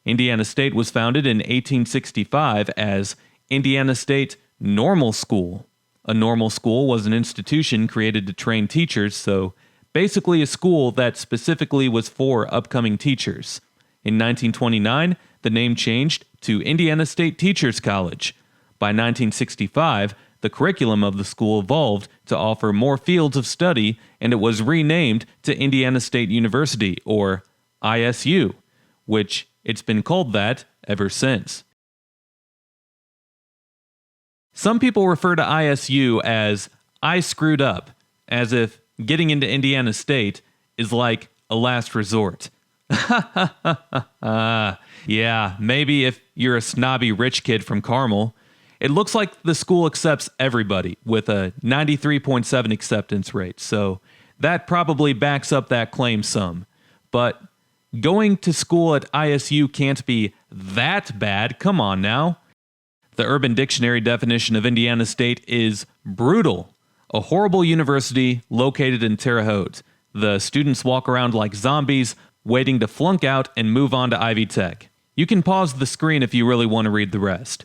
Indiana State was founded in 1865 as Indiana State Normal School. A normal school was an institution created to train teachers, so basically a school that specifically was for upcoming teachers. In 1929, the name changed to Indiana State Teachers College. By 1965, the curriculum of the school evolved to offer more fields of study, and it was renamed to Indiana State University, or ISU, which it's been called that ever since. Some people refer to ISU as I screwed up, as if getting into Indiana State is like a last resort. Yeah, maybe if you're a snobby rich kid from Carmel. It looks like the school accepts everybody with a 93.7 acceptance rate, so that probably backs up that claim some. But going to school at ISU can't be that bad, come on now. The Urban Dictionary definition of Indiana State is brutal. A horrible university located in Terre Haute. The students walk around like zombies, waiting to flunk out and move on to Ivy Tech. You can pause the screen if you really want to read the rest.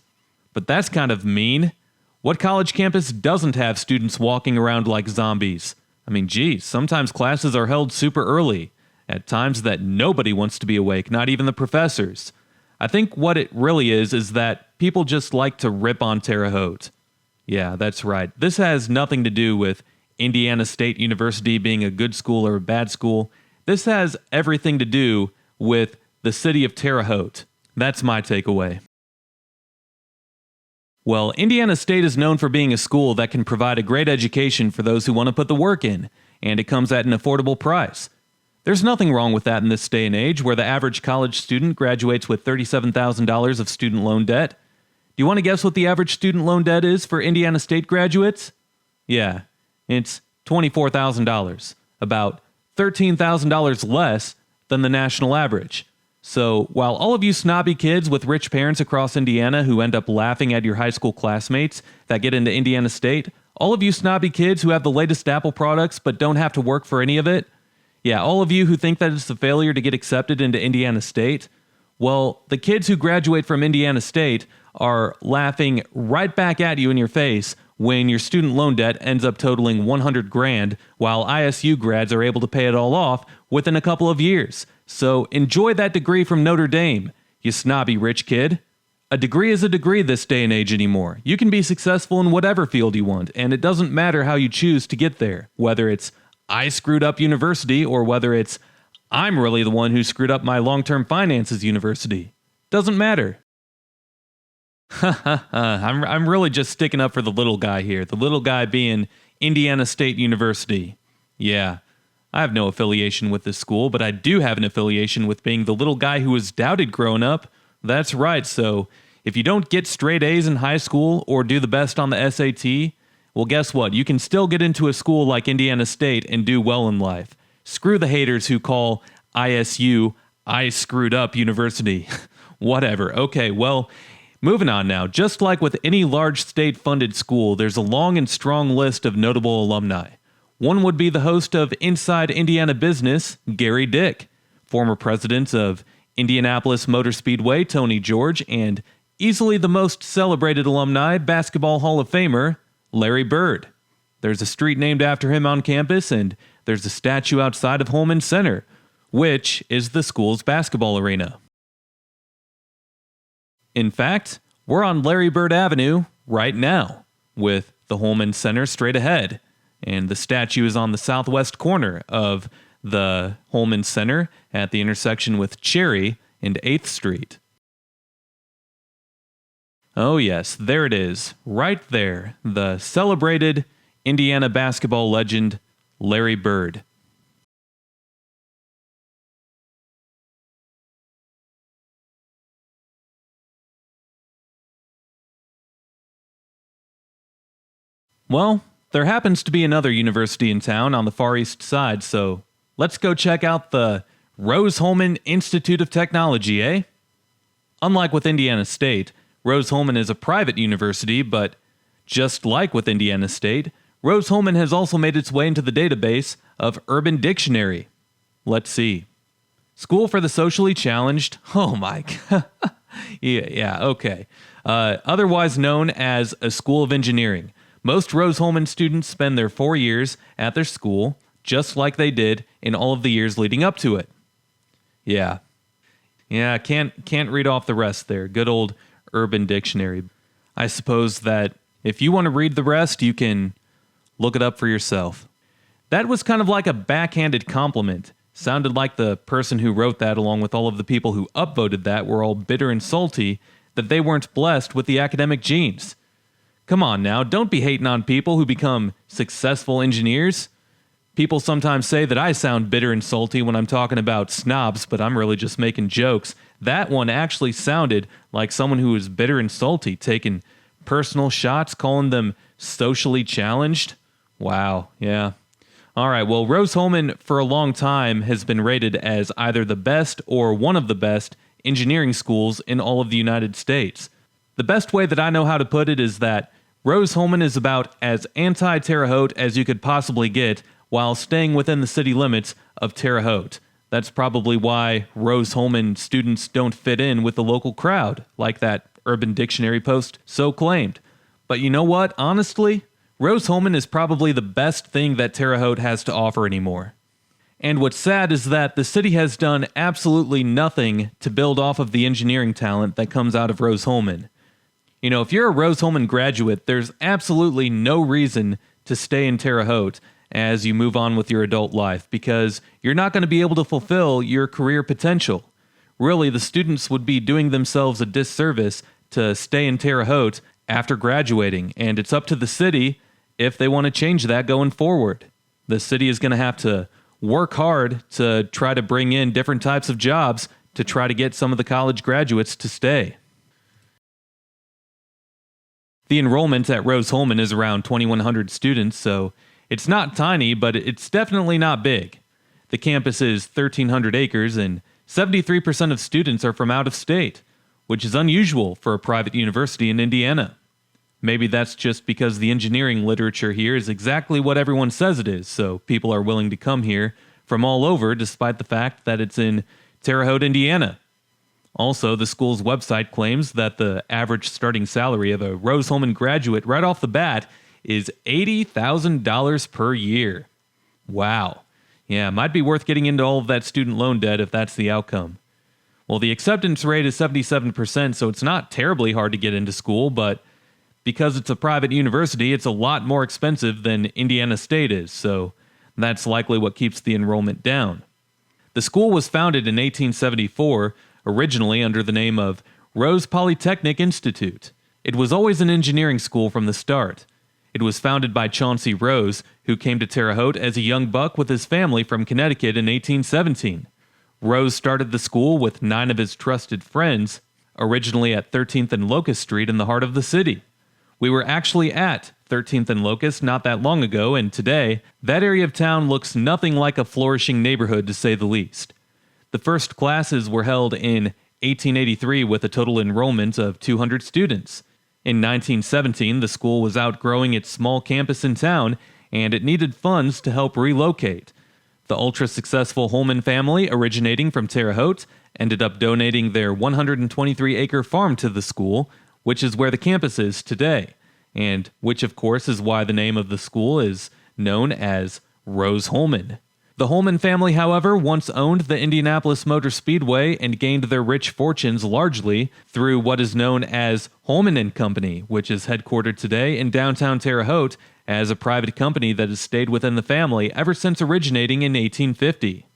But that's kind of mean. What college campus doesn't have students walking around like zombies? I mean, geez, sometimes classes are held super early, at times that nobody wants to be awake, not even the professors. I think what it really is that people just like to rip on Terre Haute. Yeah, that's right. This has nothing to do with Indiana State University being a good school or a bad school. This has everything to do with the city of Terre Haute. That's my takeaway. Well, Indiana State is known for being a school that can provide a great education for those who want to put the work in, and it comes at an affordable price. There's nothing wrong with that in this day and age where the average college student graduates with $37,000 of student loan debt. Do you want to guess what the average student loan debt is for Indiana State graduates? Yeah, it's $24,000, about $13,000 less than the national average. So, while all of you snobby kids with rich parents across Indiana who end up laughing at your high school classmates that get into Indiana State, all of you snobby kids who have the latest Apple products but don't have to work for any of it, yeah, all of you who think that it's a failure to get accepted into Indiana State, well, the kids who graduate from Indiana State are laughing right back at you in your face when your student loan debt ends up totaling $100,000, while ISU grads are able to pay it all off within a couple of years. So enjoy that degree from Notre Dame, you snobby rich kid. A degree is a degree this day and age anymore. You can be successful in whatever field you want, and it doesn't matter how you choose to get there, whether it's I screwed up university or whether it's I'm really the one who screwed up my long-term finances university. Doesn't matter. I'm really just sticking up for the little guy here. The little guy being Indiana State University. Yeah, I have no affiliation with this school, but I do have an affiliation with being the little guy who was doubted growing up. That's right, so if you don't get straight A's in high school or do the best on the SAT, well, guess what? You can still get into a school like Indiana State and do well in life. Screw the haters who call ISU I Screwed Up University. Whatever. Okay, well, moving on now. Just like with any large state-funded school, there's a long and strong list of notable alumni. One would be the host of Inside Indiana Business, Gary Dick, former president of Indianapolis Motor Speedway, Tony George, and easily the most celebrated alumni, Basketball Hall of Famer, Larry Bird. There's a street named after him on campus, and there's a statue outside of Hulman Center, which is the school's basketball arena. In fact, we're on Larry Bird Avenue right now, with the Hulman Center straight ahead, and the statue is on the southwest corner of the Hulman Center at the intersection with Cherry and 8th Street. Oh yes, there it is, right there, the celebrated Indiana basketball legend, Larry Bird. Well, there happens to be another university in town on the Far East Side, so let's go check out the Rose-Hulman Institute of Technology, eh? Unlike with Indiana State, Rose-Hulman is a private university, but just like with Indiana State, Rose-Hulman has also made its way into the database of Urban Dictionary. Let's see. School for the Socially Challenged. Oh my god. Okay. Otherwise known as a School of Engineering. Most Rose-Hulman students spend their 4 years at their school, just like they did in all of the years leading up to it. Yeah, can't read off the rest there. Good old Urban Dictionary. I suppose that if you want to read the rest, you can look it up for yourself. That was kind of like a backhanded compliment. Sounded like the person who wrote that, along with all of the people who upvoted that, were all bitter and salty that they weren't blessed with the academic genes. Come on now, don't be hating on people who become successful engineers. People sometimes say that I sound bitter and salty when I'm talking about snobs, but I'm really just making jokes. That one actually sounded like someone who was bitter and salty, taking personal shots, calling them socially challenged. Wow, yeah. All right, well, Rose-Hulman for a long time has been rated as either the best or one of the best engineering schools in all of the United States. The best way that I know how to put it is that Rose-Hulman is about as anti-Terre Haute as you could possibly get while staying within the city limits of Terre Haute. That's probably why Rose-Hulman students don't fit in with the local crowd, like that Urban Dictionary post so claimed. But you know what? Honestly, Rose-Hulman is probably the best thing that Terre Haute has to offer anymore. And what's sad is that the city has done absolutely nothing to build off of the engineering talent that comes out of Rose-Hulman. You know, if you're a Rose-Hulman graduate, there's absolutely no reason to stay in Terre Haute as you move on with your adult life, because you're not going to be able to fulfill your career potential. Really, the students would be doing themselves a disservice to stay in Terre Haute after graduating, and it's up to the city if they want to change that going forward. The city is going to have to work hard to try to bring in different types of jobs to try to get some of the college graduates to stay. The enrollment at Rose-Hulman is around 2,100 students, so it's not tiny, but it's definitely not big. The campus is 1,300 acres, and 73% of students are from out of state, which is unusual for a private university in Indiana. Maybe that's just because the engineering literature here is exactly what everyone says it is, so people are willing to come here from all over despite the fact that it's in Terre Haute, Indiana. Also, the school's website claims that the average starting salary of a Rose-Hulman graduate right off the bat is $80,000 per year. Wow. Yeah, might be worth getting into all of that student loan debt if that's the outcome. Well, the acceptance rate is 77%, so it's not terribly hard to get into school, but because it's a private university, it's a lot more expensive than Indiana State is, so that's likely what keeps the enrollment down. The school was founded in 1874, originally under the name of Rose Polytechnic Institute. It was always an engineering school from the start. It was founded by Chauncey Rose, who came to Terre Haute as a young buck with his family from Connecticut in 1817. Rose started the school with 9 of his trusted friends, originally at 13th and Locust Street in the heart of the city. We were actually at 13th and Locust not that long ago, and today, that area of town looks nothing like a flourishing neighborhood to say the least. The first classes were held in 1883 with a total enrollment of 200 students. In 1917, the school was outgrowing its small campus in town, and it needed funds to help relocate. The ultra-successful Hulman family, originating from Terre Haute, ended up donating their 123-acre farm to the school, which is where the campus is today, and which, of course, is why the name of the school is known as Rose-Hulman. The Hulman family, however, once owned the Indianapolis Motor Speedway and gained their rich fortunes largely through what is known as Hulman & Company, which is headquartered today in downtown Terre Haute as a private company that has stayed within the family ever since originating in 1850.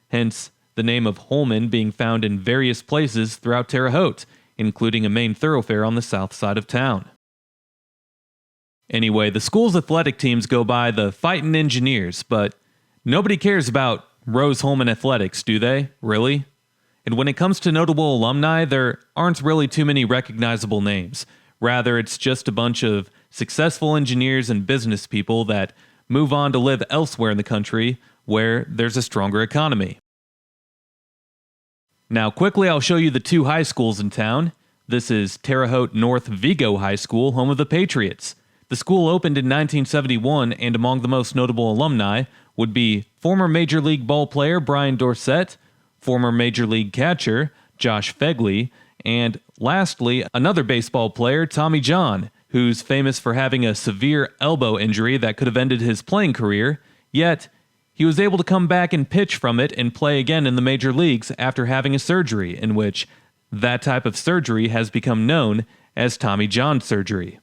Hence, the name of Hulman being found in various places throughout Terre Haute, including a main thoroughfare on the south side of town. Anyway, the school's athletic teams go by the Fightin' Engineers, but nobody cares about Rose-Hulman athletics, do they? Really? And when it comes to notable alumni, there aren't really too many recognizable names. Rather, it's just a bunch of successful engineers and business people that move on to live elsewhere in the country where there's a stronger economy. Now, quickly, I'll show you the two high schools in town. This is Terre Haute North Vigo High School, home of the Patriots. The school opened in 1971, and among the most notable alumni would be former Major League ball player Brian Dorsett, former Major League catcher Josh Fegley, and lastly, another baseball player, Tommy John, who's famous for having a severe elbow injury that could have ended his playing career, yet he was able to come back and pitch from it and play again in the major leagues after having a surgery, in which that type of surgery has become known as Tommy John surgery.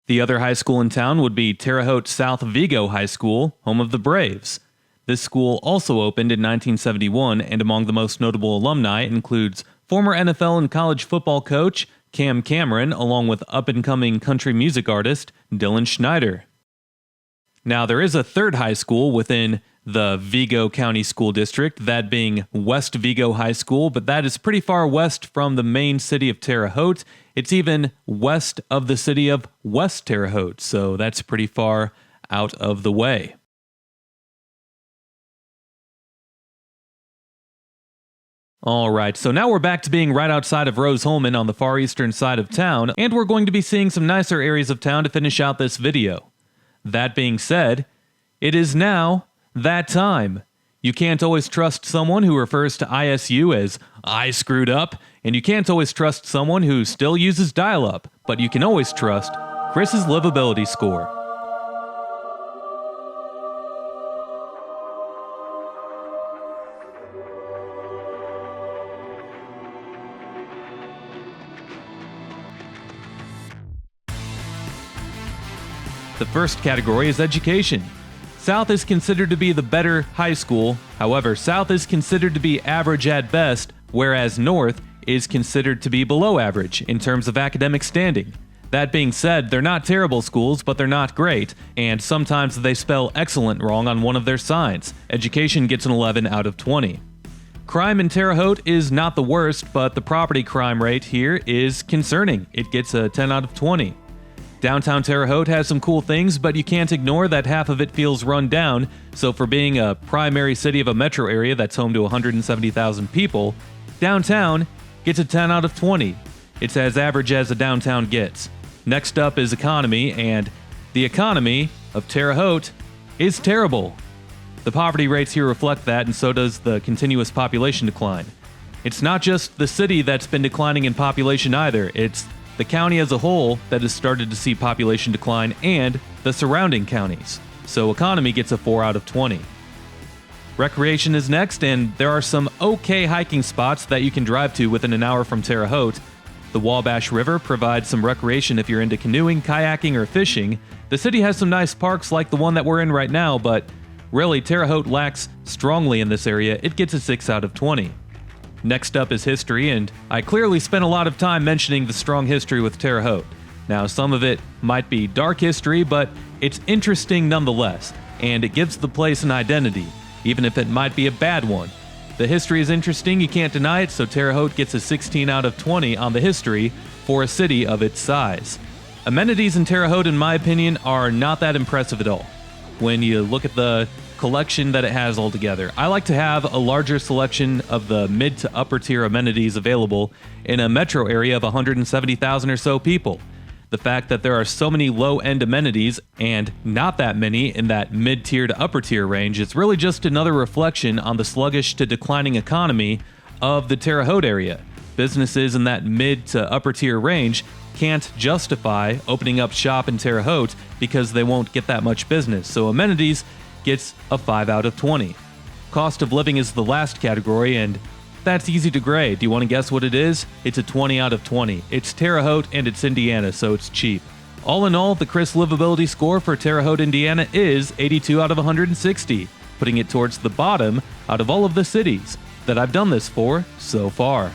The other high school in town would be Terre Haute South Vigo High School, home of the Braves. This school also opened in 1971, and among the most notable alumni includes former NFL and college football coach Cam Cameron, along with up-and-coming country music artist Dylan Schneider. Now, there is a third high school within the Vigo County School District, that being West Vigo High School, but that is pretty far west from the main city of Terre Haute. It's even west of the city of West Terre Haute, so that's pretty far out of the way. Alright, so now we're back to being right outside of Rose-Hulman on the far eastern side of town, and we're going to be seeing some nicer areas of town to finish out this video. That being said, it is now that time. You can't always trust someone who refers to ISU as I screwed up, and you can't always trust someone who still uses dial-up, but you can always trust Chris's livability score. The first category is education. South is considered to be the better high school. However, South is considered to be average at best, whereas North is considered to be below average in terms of academic standing. That being said, they're not terrible schools, but they're not great, and sometimes they spell excellent wrong on one of their signs. Education gets an 11 out of 20. Crime in Terre Haute is not the worst, but the property crime rate here is concerning. It gets a 10 out of 20. Downtown Terre Haute has some cool things, but you can't ignore that half of it feels run down, so for being a primary city of a metro area that's home to 170,000 people, downtown gets a 10 out of 20. It's as average as a downtown gets. Next up is economy, and the economy of Terre Haute is terrible. The poverty rates here reflect that, and so does the continuous population decline. It's not just the city that's been declining in population either, it's the county as a whole that has started to see population decline, and the surrounding counties. So economy gets a 4 out of 20. Recreation is next, and there are some okay hiking spots that you can drive to within an hour from Terre Haute. The Wabash River provides some recreation if you're into canoeing, kayaking, or fishing. The city has some nice parks like the one that we're in right now, but really Terre Haute lacks strongly in this area. It gets a 6 out of 20. Next up is history, and I clearly spent a lot of time mentioning the strong history with Terre Haute. Now, some of it might be dark history, but it's interesting nonetheless, and it gives the place an identity. even if it might be a bad one. The history is interesting, you can't deny it, so Terre Haute gets a 16 out of 20 on the history for a city of its size. Amenities in Terre Haute, in my opinion, are not that impressive at all. When you look at the collection that it has altogether, I like to have a larger selection of the mid to upper tier amenities available in a metro area of 170,000 or so people. The fact that there are so many low-end amenities and not that many in that mid-tier to upper-tier range is really just another reflection on the sluggish to declining economy of the Terre Haute area. Businesses in that mid to upper-tier range can't justify opening up shop in Terre Haute because they won't get that much business, so amenities gets a 5 out of 20. Cost of living is the last category, and that's easy to grade. Do you want to guess what it is? It's a 20 out of 20. It's Terre Haute and it's Indiana, so it's cheap. All in all, the Chris Livability score for Terre Haute, Indiana is 82 out of 160, putting it towards the bottom out of all of the cities that I've done this for so far.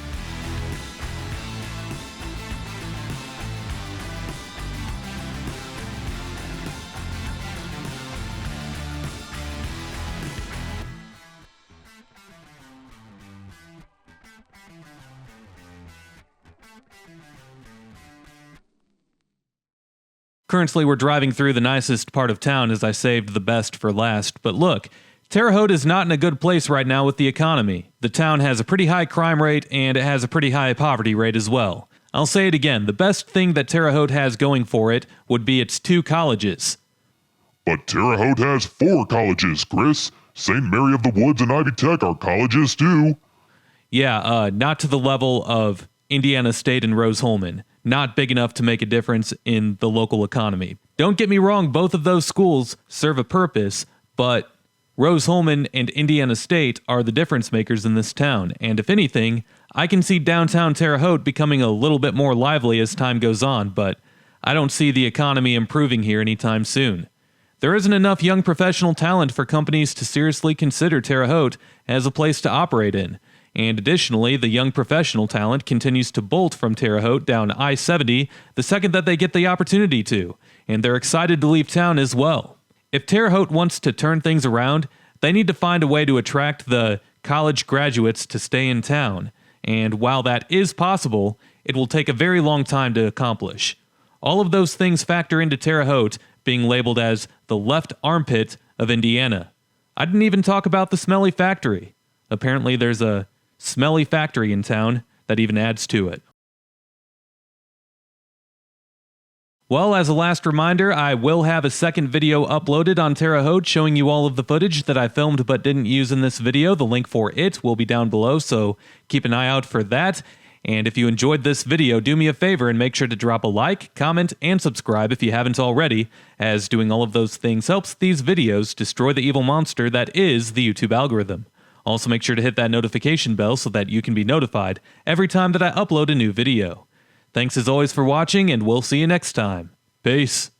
Currently, we're driving through the nicest part of town as I saved the best for last, but look, Terre Haute is not in a good place right now with the economy. The town has a pretty high crime rate and it has a pretty high poverty rate as well. I'll say it again, the best thing that Terre Haute has going for it would be its 2 colleges. But Terre Haute has 4 colleges, Chris. St. Mary of the Woods and Ivy Tech are colleges too. Yeah, not to the level of Indiana State and Rose-Hulman. Not big enough to make a difference in the local economy. Don't get me wrong, both of those schools serve a purpose, but Rose-Hulman and Indiana State are the difference makers in this town, and if anything, I can see downtown Terre Haute becoming a little bit more lively as time goes on, but I don't see the economy improving here anytime soon. There isn't enough young professional talent for companies to seriously consider Terre Haute as a place to operate in. And additionally, the young professional talent continues to bolt from Terre Haute down I-70 the second that they get the opportunity to, and they're excited to leave town as well. If Terre Haute wants to turn things around, they need to find a way to attract the college graduates to stay in town, and while that is possible, it will take a very long time to accomplish. All of those things factor into Terre Haute being labeled as the Left Armpit of Indiana. I didn't even talk about the smelly factory. Apparently there's a smelly factory in town that even adds to it. Well, as a last reminder, I will have a second video uploaded on Terre Haute showing you all of the footage that I filmed but didn't use in this video. The link for it will be down below, so keep an eye out for that. And if you enjoyed this video, do me a favor and make sure to drop a like, comment, and subscribe if you haven't already, as doing all of those things helps these videos destroy the evil monster that is the YouTube algorithm. Also, make sure to hit that notification bell so that you can be notified every time that I upload a new video. Thanks as always for watching, and we'll see you next time. Peace.